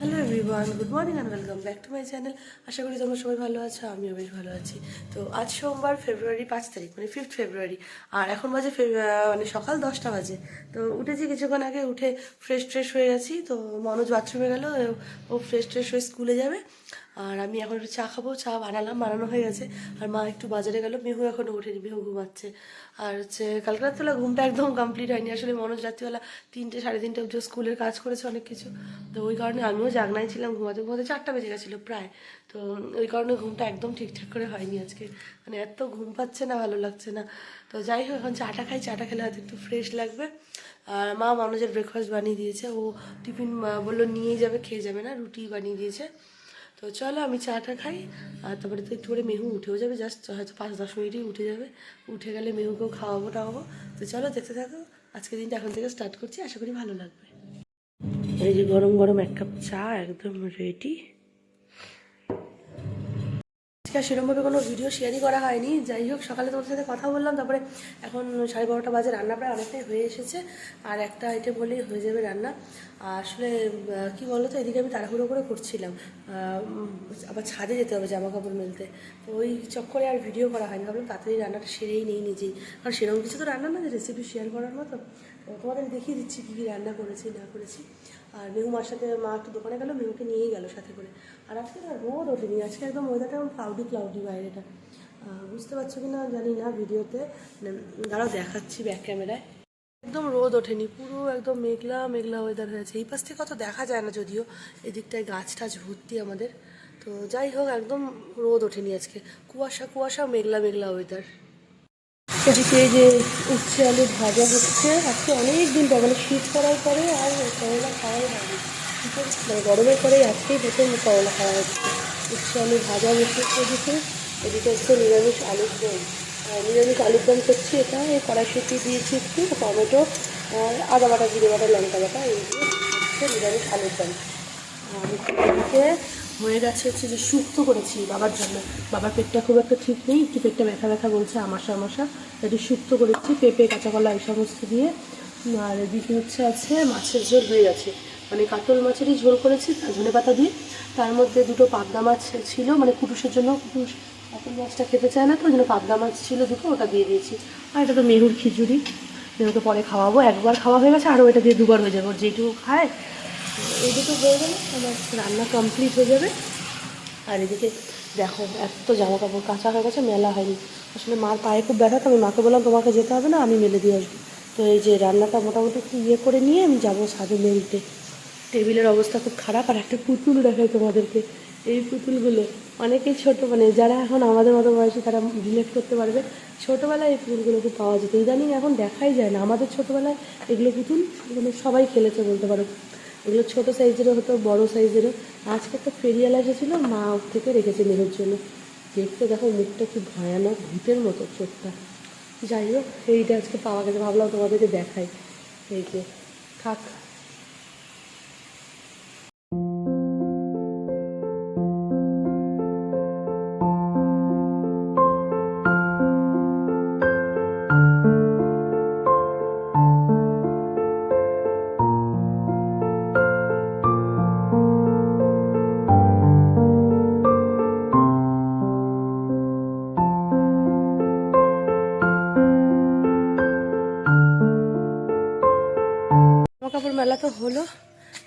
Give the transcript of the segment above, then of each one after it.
Hello everyone, good morning and welcome back to my channel. আশা করি তোমরা সবাই ভালো আছো, আমিও বেশ ভালো আছি। তো আজ সোমবার, ফেব্রুয়ারি 5 তারিখ, মানে 5th ফেব্রুয়ারি। আর এখন বাজে মানে সকাল 10টা বাজে। তো উঠেছি কিছুক্ষণ আগে, উঠে ফ্রেশ হয়ে গেছি। তো মনোজ বাথরুমে গেল, ও ফ্রেশ হয়ে স্কুলে যাবে। আর আমি এখন একটু চা খাবো, চা বানানো হয়ে গেছে। আর মা একটু বাজারে গেল, মেহু এখনও ওঠেনি, মেহু ঘুমাচ্ছে। আর কালকে রাত্রিবেলা ঘুমটা একদম কমপ্লিট হয়নি আসলে। মনোজ রাত্রিবেলা 3টে সাড়ে 3টে অবধি স্কুলের কাজ করেছে অনেক কিছু। তো ওই কারণে আমিও জাগনাই ছিলাম, ঘুমাতে 4টা বেজে গেছিলো প্রায়। তো ওই কারণে ঘুমটা একদম ঠিকঠাক করে হয়নি আজকে। মানে এত ঘুম পাচ্ছে না, ভালো লাগছে না। তো যাই হোক, এখন চাটা খাই, চাটা খেলে হয়তো একটু ফ্রেশ লাগবে। আর মা মনোজের ব্রেকফাস্ট বানিয়ে দিয়েছে, ও টিফিন বললো নিয়েই যাবে, খেয়ে যাবে না, রুটি বানিয়ে দিয়েছে। তো চলো আমি চাটা খাই। আর তারপরে তো একটু করে মেহু উঠেও যাবে, জাস্ট হয়তো 5-10 মিনিটেই উঠে যাবে। উঠে গেলে মেহুকেও খাওয়াবো। তো চলো দেখতে থাকো, আজকের দিনটা এখন থেকে স্টার্ট করছি, আশা করি ভালো লাগবে। এই যে গরম গরম 1 কাপ চা একদম রেডি। আজকে সেরকমভাবে কোনো ভিডিও শেয়ারই করা হয়নি। যাই হোক, সকালে তোমাদের সাথে কথা বললাম, তারপরে এখন 12:30 বাজে, রান্না প্রায় অনেকটাই হয়ে এসেছে। আর একটা আইটেম হলেই হয়ে যাবে রান্না। আসলে কি বলো তো, এদিকে আমি তাড়াহুড়ো করে করছিলাম, আবার ছাদে যেতে হবে জামা কাপড় মেলতে। তো ওই চক্করে আর ভিডিও করা হয়নি, ভাবলাম তাড়াতাড়ি রান্নাটা সেরেই নেই নিজেই। কারণ সেরকম কিছু তো রান্না না যে রেসিপি শেয়ার করার মতো। তো তোমাদের দেখিয়ে দিচ্ছি কী কী রান্না করেছি না করেছি। আর মেহু মার সাথে, মা একটু দোকানে গেলো, মেহুকে নিয়েই গেলো সাথে করে। আর আজকে না রোদ ওঠেনি, আজকে একদম ওয়েদারটা একদম ক্লাউডি বাইরেটা। বুঝতে পারছো কি না জানি না ভিডিওতে, মানে দাঁড়াও দেখাচ্ছি ব্যাক ক্যামেরায়। একদম রোদ ওঠেনি, পুরো একদম মেঘলা ওয়েদার হয়েছে। এই পাশ থেকে অত দেখা যায় না যদিও, এদিকটায় গাছ টাছ ভর্তি আমাদের। তো যাই হোক, একদম রোদ ওঠেনি আজকে, কুয়াশা মেঘলা ওয়েদার। এদিকে এই যে উচ্ছে আলু ভাজা হচ্ছে, আজকে অনেক দিন পর, মানে শীত করার পরে আর করলা খাওয়াই হয়নি। শীতের মানে গরমের পরেই আজকেই প্রথম করলা খাওয়া হচ্ছে। উচ্ছে আলু ভাজা বসিয়েছে এদিকে। এদিকে হচ্ছে নিরামিষ আলুর দম। নিরামিষ আলুর দম করছি, এটা এই কড়াইশুঁটি দিয়েছি একটু, টমেটো, আদা বাটা, জিরে বাটা, লঙ্কা বাটা, এই দিয়ে হচ্ছে নিরামিষ আলুর দম। এদিকে হয়ে গেছে হচ্ছে যে শুক্তো করেছি বাবার জন্য। বাবার পেটটা খুব একটা ঠিক নেই, একটু পেটটা ব্যথা বলছে, আমাশা। একটু শুক্তো করেছি পেঁপে, কাঁচা কলা এই সমস্ত দিয়ে। আর এদিকে হচ্ছে আছে মাছের ঝোল হয়ে গেছে, মানে কাতল মাছেরই ঝোল করেছি ধনে পাতা দিয়ে। তার মধ্যে 2টো পাবদা মাছ ছিল, মানে কুটুসের জন্য, কুটুস কাতল মাছটা খেতে চায় না, তো ওই জন্য পাবদা মাছ ছিল 2টো, ওটা দিয়ে দিয়েছি। আর এটা তো মেহুর খিচুড়ি, মেহুকে পরে খাওয়াবো। একবার খাওয়া হয়ে গেছে, আরও এটা দিয়ে 2বার হয়ে যাবে, ওর যেটুকু খায়। এই দুটো হয়ে গেলে আমার রান্না কমপ্লিট হয়ে যাবে। আর এদিকে দেখো, এত জামা কাপড় কাঁচা হয়ে গেছে, মেলা হয়নি। আসলে মার পায়ে খুব ব্যথা, তো আমি মাকে বললাম তোমাকে যেতে হবে না, আমি মেলে দিয়ে আসবো। তো এই যে রান্নাটা মোটামুটি একটু করে নিয়ে আমি যাবো ছাদে মেলতে। টেবিলের অবস্থা খুব খারাপ। আর একটা পুতুল দেখাই তোমাদেরকে, এই পুতুলগুলো অনেকেই ছোটো, মানে যারা এখন আমাদের মতো বয়সী তারা রিলেট করতে পারবে। ছোটোবেলায় এই পুতুলগুলো খুব পাওয়া যেত, ইদানিং এখন দেখাই যায় না। আমাদের ছোটোবেলায় এগুলো পুতুল মানে সবাই খেলেছে বলতে পারো। এগুলো ছোটো সাইজেরও হতো, বড়ো সাইজেরও। আজকে একটা ফেরিয়াল এসেছিলো, মা ওর থেকে রেখেছে মেয়ের জন্য। দেখতে দেখো মুখটা কি ভয়ানক, ভূতের মতো চোখটা। যাই হোক, এইটা আজকে পাওয়া গেছে, ভাবলাম তোমাদেরকে দেখাই। এই যে থাক। জামা কাপড় মেলা তো হলো,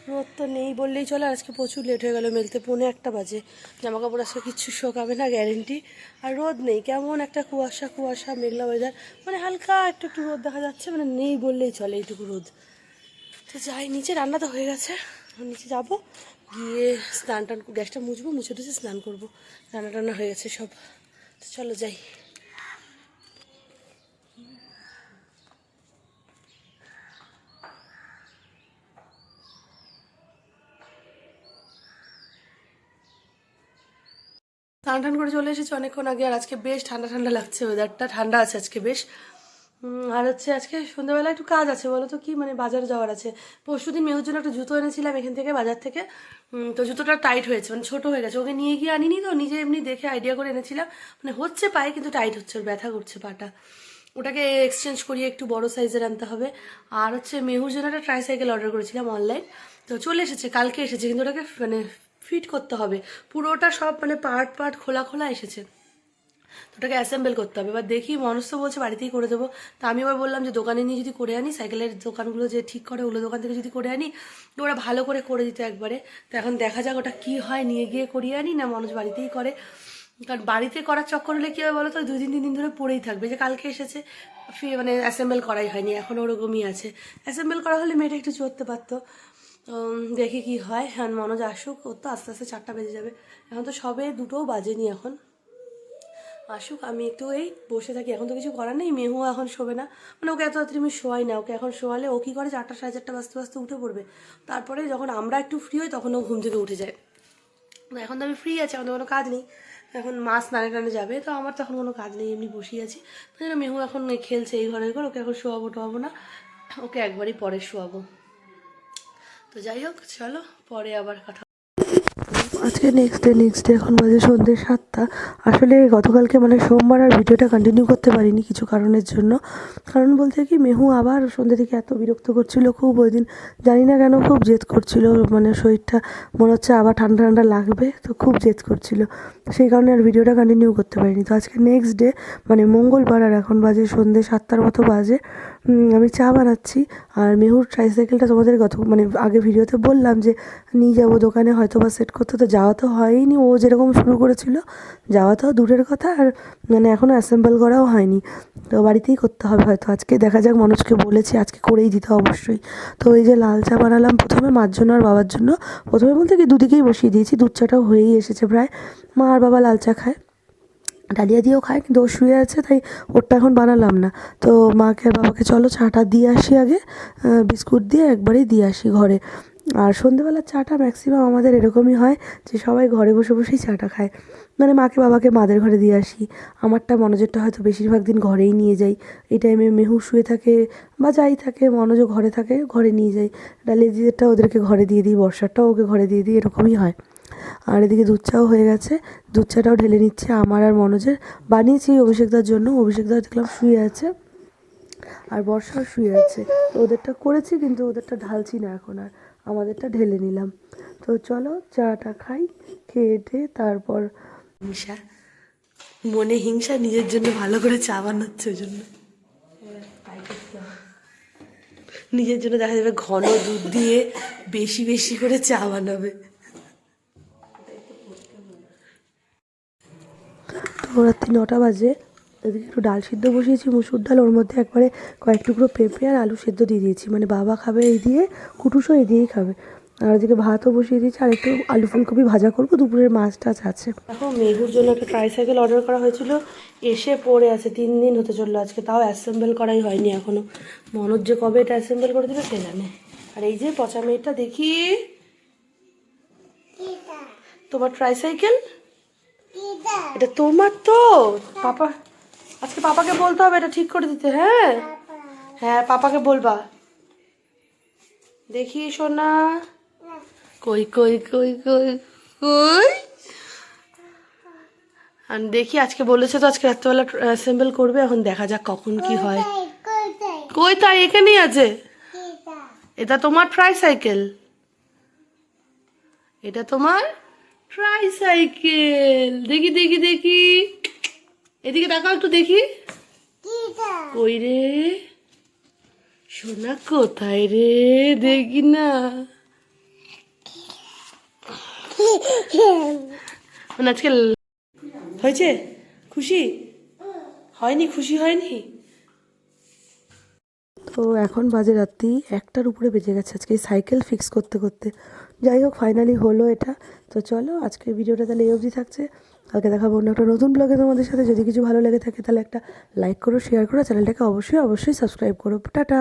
রোদ তো নেই বললেই চলে। আজকে প্রচুর লেট হয়ে গেল মেলতে, 1:45 বাজে। জামা কাপড় আজকে কিচ্ছু শোকাবে না গ্যারেন্টি। আর রোদ নেই, কেমন একটা কুয়াশা মেঘলা ওয়েদার, মানে হালকা একটু রোদ দেখা যাচ্ছে, মানে নেই বললেই চলে এইটুকু রোদ। তো যাই নিচে, রান্না তো হয়ে গেছে, নিচে যাবো, গিয়ে স্নান টান, গ্যাসটা মুছে টুছে স্নান করবো। রান্না হয়ে গেছে সব। তো চলো যাই। স্নান টান করে চলে এসেছি অনেকক্ষণ আগে। আর আজকে বেশ ঠান্ডা লাগছে, ওয়েদারটা ঠান্ডা আছে আজকে বেশ। আর আজকে সন্ধ্যাবেলা একটু কাজ আছে, বলো তো কি, মানে বাজারে যাওয়ার আছে। পরশুদিন মেহুর জন্য একটা জুতো এনেছিলাম এখান থেকে, বাজার থেকে। তো জুতোটা টাইট হয়েছে, মানে ছোটো হয়ে গেছে, ওকে নিয়ে গিয়ে আনিনি, তো নিজে এমনি দেখে আইডিয়া করে এনেছিলাম। মানে হচ্ছে পায়ে, কিন্তু টাইট হচ্ছে, ওর ব্যথা করছে পাটা। ওটাকে এক্সচেঞ্জ করিয়ে একটু বড় সাইজের আনতে হবে। আর মেহুর জন্য একটা ট্রাইসাইকেল অর্ডার করেছিলাম অনলাইন। তো চলে এসেছে, কালকে এসেছে, কিন্তু ওটাকে মানে ফিট করতে হবে, পুরোটা সব মানে পার্ট পার্ট খোলা খোলা এসেছে, তো ওটাকে অ্যাসেম্বল করতে হবে। এবার দেখি, মানুষ তো বলছে বাড়িতেই করে দেবো, তা আমি এবার বললাম যে দোকানে নিয়ে যদি করে আনি, সাইকেলের দোকানগুলো যে ঠিক করে ওগুলো দোকান থেকে যদি করে আনি, তো ওরা ভালো করে দিত একবারে। তো এখন দেখা যাক ওটা কী হয়, নিয়ে গিয়ে করিয়ে আনি না মানুষ বাড়িতেই করে। কারণ বাড়িতে করার চক্কর হলে কী হবে বলো তো, 2-3 দিন ধরে পড়েই থাকবে। যে কালকে এসেছে মানে অ্যাসেম্বল করাই হয়নি, এখন ওরকমই আছে। অ্যাসেম্বল করা হলে মেয়েটা একটু চড়তে পারতো। দেখি কি হয়, হ্যাঁ মনোজ আসুক, ওর তো আস্তে আস্তে 4টা বেজে যাবে, এখন তো সবে 2টোও বাজেনি, এখন আসুক, আমি একটু এই বসে থাকি, এখন তো কিছু করার নেই। মেহু এখন শোবে না, মানে ওকে এত রাত্রি আমি শোয়াই না, ওকে এখন শোয়ালে ও কী করে 4টা 4:30 বাজতে বাজতে উঠে পড়বে, তারপরে যখন আমরা একটু ফ্রি হই তখন ও ঘুম থেকে উঠে যায়। এখন তো আমি ফ্রি আছি, এখন তো কোনো কাজ নেই, এখন মা স্নানে টানে যাবে, তো আমার তখন কোনো কাজ নেই, এমনি বসেই আছি। তাই জন্য মেহু এখন খেলছে এই ঘরে ঘর, ওকে এখন শোয়াবো না, ওকে একবারই পরে শোয়াবো। তো যাই হোক, চলো পরে আবার কথা। আজকে নেক্সট ডে এখন বাজে সন্ধ্যে 7টা। আসলে গতকালকে মানে সোমবার আর ভিডিওটা কন্টিনিউ করতে পারিনি কিছু কারণের জন্য। কারণ বলতে কি, মেহু আবার সন্ধ্যে থেকে এত বিরক্ত করছিল খুব, ওই দিন জানি না কেন খুব জেদ করছিল, মানে শরীরটা মনে হচ্ছে আবার ঠান্ডা ঠান্ডা লাগবে, তো খুব জেদ করছিল, সেই কারণে আর ভিডিওটা কন্টিনিউ করতে পারিনি। তো আজকে নেক্সট ডে মানে মঙ্গলবার, আর এখন বাজে সন্ধ্যে 7টার মতো বাজে। আমি চা বানাচ্ছি, আর মেহুর ট্রাইসাইকেলটা তোমাদের মানে আগে ভিডিওতে বললাম যে নিয়ে যাবো দোকানে, হয়তো বা সেট করতে, তো যাওয়া তো হয়নি, ও যেরকম শুরু করেছিল, যাওয়া তো দূরের কথা, আর মানে এখনও অ্যাসেম্বল করাও হয়নি, তো বাড়িতেই করতে হবে হয়তো। আজকে দেখা যাক, মনোজকে বলেছি আজকে করেই দিতে অবশ্যই। তো এই যে লাল চা বানালাম প্রথমে মার জন্য আর বাবার জন্য, প্রথমে বলতে কি দুদিকেই বসিয়ে দিয়েছি, দুধ চাটাও হয়েই এসেছে প্রায়। মা আর বাবা লাল চা খায়, ডালিয়া দিয়েও খায়, কিন্তু ও শুয়ে আছে তাই ওরটা এখন বানালাম না। তো মাকে আর বাবাকে চলো চাটা দিয়ে আসি আগে, বিস্কুট দিয়ে একবারেই দিয়ে আসি ঘরে। আর সন্ধেবেলার চাটা ম্যাক্সিমাম আমাদের এরকমই হয় যে সবাই ঘরে বসে বসেই চাটা খায়, মানে মাকে বাবাকে মাদের ঘরে দিয়ে আসি, আমারটা মনোজেরটা হয়তো বেশিরভাগ দিন ঘরেই নিয়ে যাই। এই টাইমে মেহু শুয়ে থাকে বা যাই থাকে, মনোজও ঘরে থাকে, ঘরে নিয়ে যাই। ডালিয়া দিদিরটা ওদেরকে ঘরে দিয়ে দিই, বর্ষারটাও ওকে ঘরে দিয়ে দিই, এরকমই হয়। আর এদিকে দুধ চাও হয়ে গেছে, দুধ চাটাও ঢেলে নিচ্ছে আমার আর মনোজের। বানিয়েছি অভিষেকদার জন্য, অভিষেকদা দেখলাম শুয়ে আছে, আর বর্ষাও শুয়ে আছে, তো ওদেরটা করেছি, কিন্তু ওদেরটা ঢালছি না এখন, আর আমাদেরটা ঢেলে নিলাম। তো চলো চাটা খাই, খেয়ে টেয়ে তারপর। হিংসা, মনে হিংসা, নিজের জন্য ভালো করে চা বানাচ্ছে, ওই জন্য নিজের জন্য দেখা যাবে ঘন দুধ দিয়ে বেশি বেশি করে চা বানাবে। তো রাত্রি 9টা বাজে, ওদিকে একটু ডাল সিদ্ধ বসিয়েছি, মুসুর ডাল, ওর মধ্যে একবারে কয়েক টুকরো পেঁপে আর আলু সেদ্ধ দিয়ে দিয়েছি, মানে বাবা খাবে এই দিয়ে, কুটুসও এই দিয়েই খাবে। আর ওদিকে ভাতও বসিয়ে দিয়েছি, আর একটু আলু ফুলকপি ভাজা করবো, দুপুরের মাছ টাছ আছে। এখন মেহুর জন্য একটা ট্রাইসাইকেল অর্ডার করা হয়েছিল, এসে পড়ে আছে, 3 দিন হতে চললো আজকে, তাও অ্যাসেম্বল করাই হয়নি এখনো। মনোজ যে কবে এটা অ্যাসেম্বল করে দেবে কে জানে। আর এই যে পচা মেয়েটা, দেখি তোমার ট্রাইসাইকেল, এটা তোমার তো? পাপা, আজকে পাপাকে বলতে হবে এটা ঠিক করে দিতে। হ্যাঁ হ্যাঁ, পাপাকে বলবা। দেখি সোনা, কই কই কই কই কই, আর দেখি আজকে বলেছে তো আজকে রাত্রেবেলা অ্যাসেম্বল করবে, এখন দেখা যাক কখন কি হয়। কই তাই, এখানেই আছে, এটা তোমার ট্রাইসাইকেল, এটা তোমার ট্রাইসাইকেল, দেখি দেখি দেখি, এদিকে তাকাও একটু দেখি, কই রে সোনা, কোথায় রে, দেখি না। মানে আজকে হয়েছে, খুশি হয়নি, খুশি হয়নি। তো এখন বাজে রাত্রি 1টার উপরে বেজে গেছে আজকে সাইকেল ফিক্স করতে করতে। যাই হোক, ফাইনালি হলো এটা। তো চলো আজকের ভিডিওটা তাহলে এই অবধি থাকছে, কালকে দেখাবো অন্য একটা নতুন ব্লগে তোমাদের সাথে। যদি কিছু ভালো লেগে থাকে তাহলে একটা লাইক করো, শেয়ার করো, চ্যানেলটাকে অবশ্যই অবশ্যই সাবস্ক্রাইব করো। টাটা।